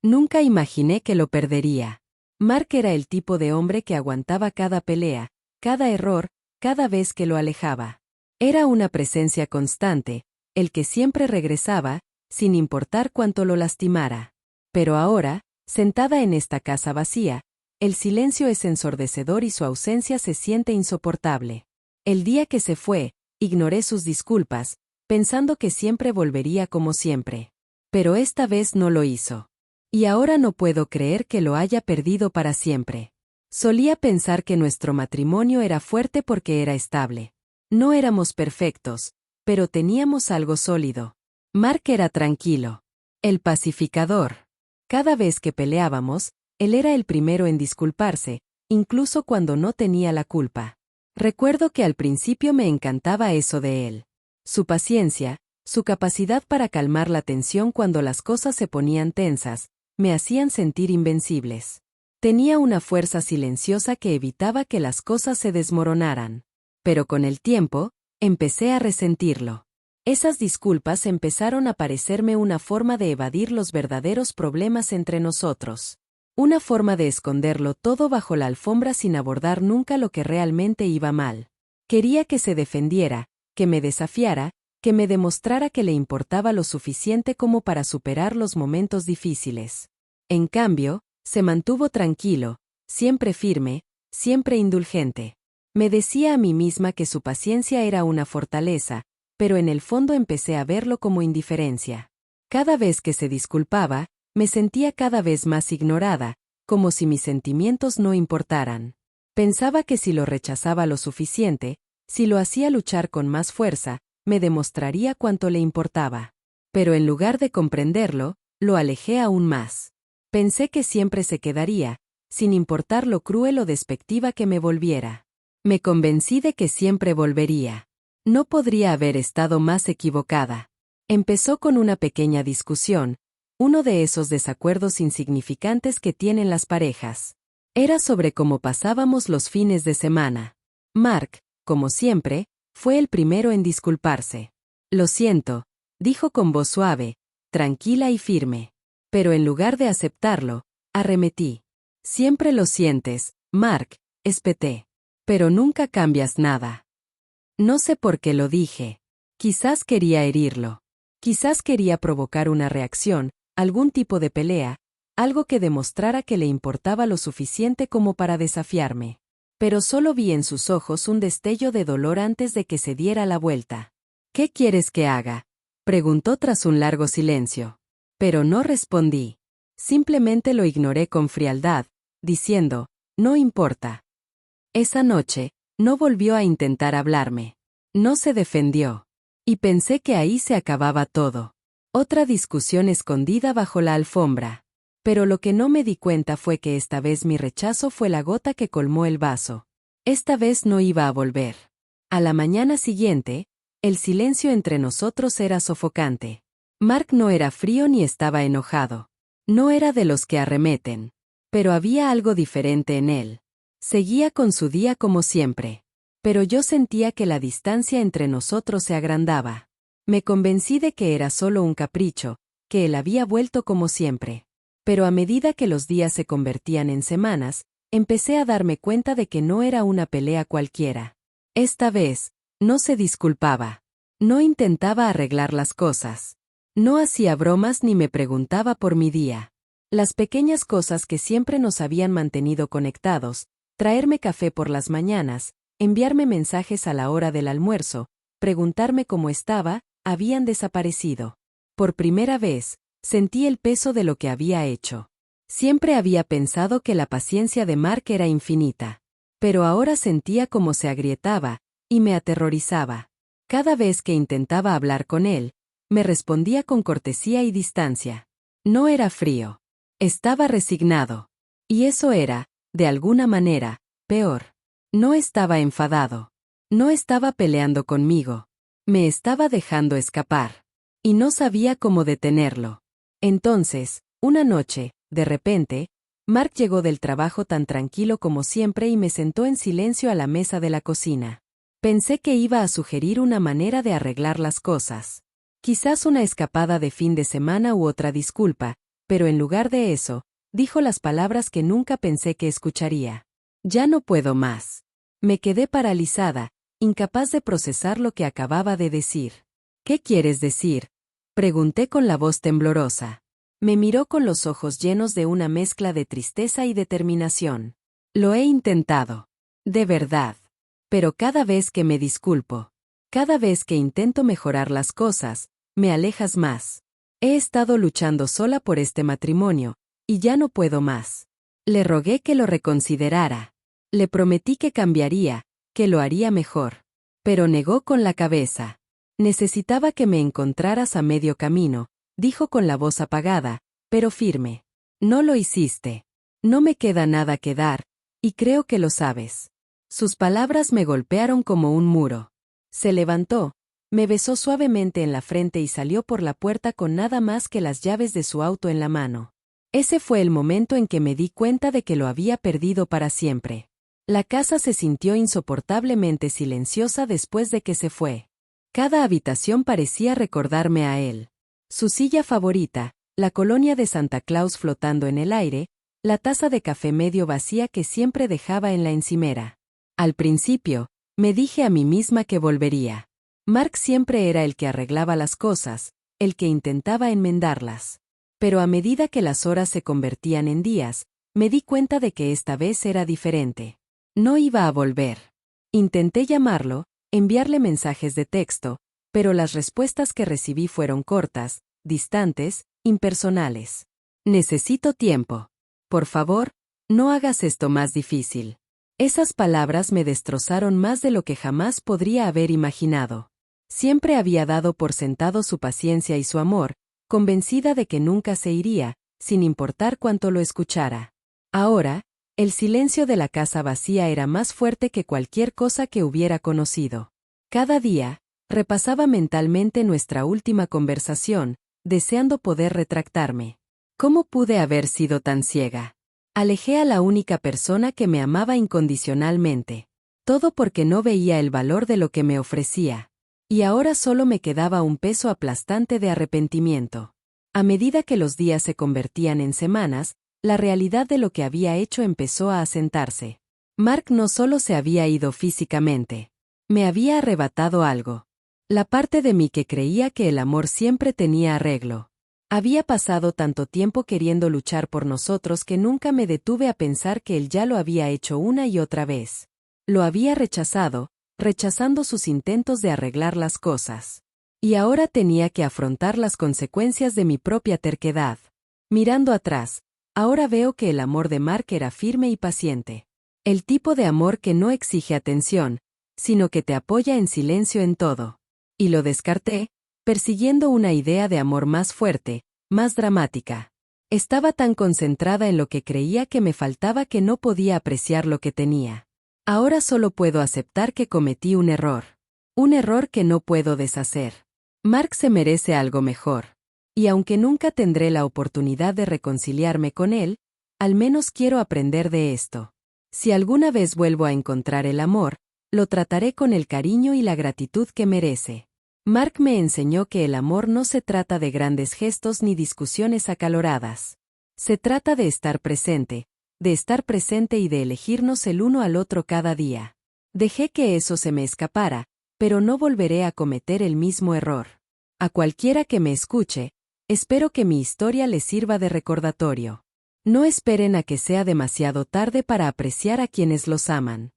Nunca imaginé que lo perdería. Mark era el tipo de hombre que aguantaba cada pelea, cada error, cada vez que lo alejaba. Era una presencia constante, el que siempre regresaba, sin importar cuánto lo lastimara. Pero ahora, sentada en esta casa vacía, el silencio es ensordecedor y su ausencia se siente insoportable. El día que se fue, ignoré sus disculpas, pensando que siempre volvería como siempre. Pero esta vez no lo hizo. Y ahora no puedo creer que lo haya perdido para siempre. Solía pensar que nuestro matrimonio era fuerte porque era estable. No éramos perfectos, pero teníamos algo sólido. Mark era tranquilo. El pacificador. Cada vez que peleábamos, él era el primero en disculparse, incluso cuando no tenía la culpa. Recuerdo que al principio me encantaba eso de él. Su paciencia, su capacidad para calmar la tensión cuando las cosas se ponían tensas, me hacían sentir invencibles. Tenía una fuerza silenciosa que evitaba que las cosas se desmoronaran. Pero con el tiempo, empecé a resentirlo. Esas disculpas empezaron a parecerme una forma de evadir los verdaderos problemas entre nosotros. Una forma de esconderlo todo bajo la alfombra sin abordar nunca lo que realmente iba mal. Quería que se defendiera, que me desafiara, que me demostrara que le importaba lo suficiente como para superar los momentos difíciles. En cambio, se mantuvo tranquilo, siempre firme, siempre indulgente. Me decía a mí misma que su paciencia era una fortaleza, pero en el fondo empecé a verlo como indiferencia. Cada vez que se disculpaba, me sentía cada vez más ignorada, como si mis sentimientos no importaran. Pensaba que si lo rechazaba lo suficiente, si lo hacía luchar con más fuerza, me demostraría cuánto le importaba. Pero en lugar de comprenderlo, lo alejé aún más. Pensé que siempre se quedaría, sin importar lo cruel o despectiva que me volviera. Me convencí de que siempre volvería. No podría haber estado más equivocada. Empezó con una pequeña discusión, uno de esos desacuerdos insignificantes que tienen las parejas. Era sobre cómo pasábamos los fines de semana. Mark, como siempre, fue el primero en disculparse. Lo siento, dijo con voz suave, tranquila y firme. Pero en lugar de aceptarlo, arremetí. Siempre lo sientes, Mark, espeté. Pero nunca cambias nada. No sé por qué lo dije. Quizás quería herirlo. Quizás quería provocar una reacción, algún tipo de pelea, algo que demostrara que le importaba lo suficiente como para desafiarme. Pero solo vi en sus ojos un destello de dolor antes de que se diera la vuelta. ¿Qué quieres que haga?, preguntó tras un largo silencio. Pero no respondí. Simplemente lo ignoré con frialdad, diciendo, no importa. Esa noche, no volvió a intentar hablarme. No se defendió. Y pensé que ahí se acababa todo. Otra discusión escondida bajo la alfombra. Pero lo que no me di cuenta fue que esta vez mi rechazo fue la gota que colmó el vaso. Esta vez no iba a volver. A la mañana siguiente, el silencio entre nosotros era sofocante. Mark no era frío ni estaba enojado. No era de los que arremeten. Pero había algo diferente en él. Seguía con su día como siempre. Pero yo sentía que la distancia entre nosotros se agrandaba. Me convencí de que era solo un capricho, que él había vuelto como siempre. Pero a medida que los días se convertían en semanas, empecé a darme cuenta de que no era una pelea cualquiera. Esta vez, no se disculpaba. No intentaba arreglar las cosas. No hacía bromas ni me preguntaba por mi día. Las pequeñas cosas que siempre nos habían mantenido conectados, traerme café por las mañanas, enviarme mensajes a la hora del almuerzo, preguntarme cómo estaba, habían desaparecido. Por primera vez, sentí el peso de lo que había hecho. Siempre había pensado que la paciencia de Mark era infinita. Pero ahora sentía cómo se agrietaba, y me aterrorizaba. Cada vez que intentaba hablar con él, me respondía con cortesía y distancia. No era frío. Estaba resignado. Y eso era, de alguna manera, peor. No estaba enfadado. No estaba peleando conmigo. Me estaba dejando escapar. Y no sabía cómo detenerlo. Entonces, una noche, de repente, Mark llegó del trabajo tan tranquilo como siempre y me sentó en silencio a la mesa de la cocina. Pensé que iba a sugerir una manera de arreglar las cosas. Quizás una escapada de fin de semana u otra disculpa, pero en lugar de eso, dijo las palabras que nunca pensé que escucharía. Ya no puedo más. Me quedé paralizada, incapaz de procesar lo que acababa de decir. ¿Qué quieres decir? Pregunté con la voz temblorosa. Me miró con los ojos llenos de una mezcla de tristeza y determinación. Lo he intentado. De verdad. Pero cada vez que me disculpo, cada vez que intento mejorar las cosas, me alejas más. He estado luchando sola por este matrimonio, y ya no puedo más. Le rogué que lo reconsiderara. Le prometí que cambiaría, que lo haría mejor. Pero negó con la cabeza. Necesitaba que me encontraras a medio camino, dijo con la voz apagada, pero firme. No lo hiciste. No me queda nada que dar, y creo que lo sabes. Sus palabras me golpearon como un muro. Se levantó, me besó suavemente en la frente y salió por la puerta con nada más que las llaves de su auto en la mano. Ese fue el momento en que me di cuenta de que lo había perdido para siempre. La casa se sintió insoportablemente silenciosa después de que se fue. Cada habitación parecía recordarme a él. Su silla favorita, la colonia de Santa Claus flotando en el aire, la taza de café medio vacía que siempre dejaba en la encimera. Al principio, me dije a mí misma que volvería. Mark siempre era el que arreglaba las cosas, el que intentaba enmendarlas. Pero a medida que las horas se convertían en días, me di cuenta de que esta vez era diferente. No iba a volver. Intenté llamarlo, enviarle mensajes de texto, pero las respuestas que recibí fueron cortas, distantes, impersonales. Necesito tiempo. Por favor, no hagas esto más difícil. Esas palabras me destrozaron más de lo que jamás podría haber imaginado. Siempre había dado por sentado su paciencia y su amor, convencida de que nunca se iría, sin importar cuánto lo escuchara. Ahora, el silencio de la casa vacía era más fuerte que cualquier cosa que hubiera conocido. Cada día, repasaba mentalmente nuestra última conversación, deseando poder retractarme. ¿Cómo pude haber sido tan ciega? Alejé a la única persona que me amaba incondicionalmente. Todo porque no veía el valor de lo que me ofrecía. Y ahora solo me quedaba un peso aplastante de arrepentimiento. A medida que los días se convertían en semanas, la realidad de lo que había hecho empezó a asentarse. Mark no solo se había ido físicamente. Me había arrebatado algo. La parte de mí que creía que el amor siempre tenía arreglo. Había pasado tanto tiempo queriendo luchar por nosotros que nunca me detuve a pensar que él ya lo había hecho una y otra vez. Lo había rechazado, rechazando sus intentos de arreglar las cosas. Y ahora tenía que afrontar las consecuencias de mi propia terquedad. Mirando atrás, ahora veo que el amor de Mark era firme y paciente. El tipo de amor que no exige atención, sino que te apoya en silencio en todo. Y lo descarté, persiguiendo una idea de amor más fuerte, más dramática. Estaba tan concentrada en lo que creía que me faltaba que no podía apreciar lo que tenía. Ahora solo puedo aceptar que cometí un error. Un error que no puedo deshacer. Mark se merece algo mejor. Y aunque nunca tendré la oportunidad de reconciliarme con él, al menos quiero aprender de esto. Si alguna vez vuelvo a encontrar el amor, lo trataré con el cariño y la gratitud que merece. Mark me enseñó que el amor no se trata de grandes gestos ni discusiones acaloradas. Se trata de estar presente y de elegirnos el uno al otro cada día. Dejé que eso se me escapara, pero no volveré a cometer el mismo error. A cualquiera que me escuche, espero que mi historia les sirva de recordatorio. No esperen a que sea demasiado tarde para apreciar a quienes los aman.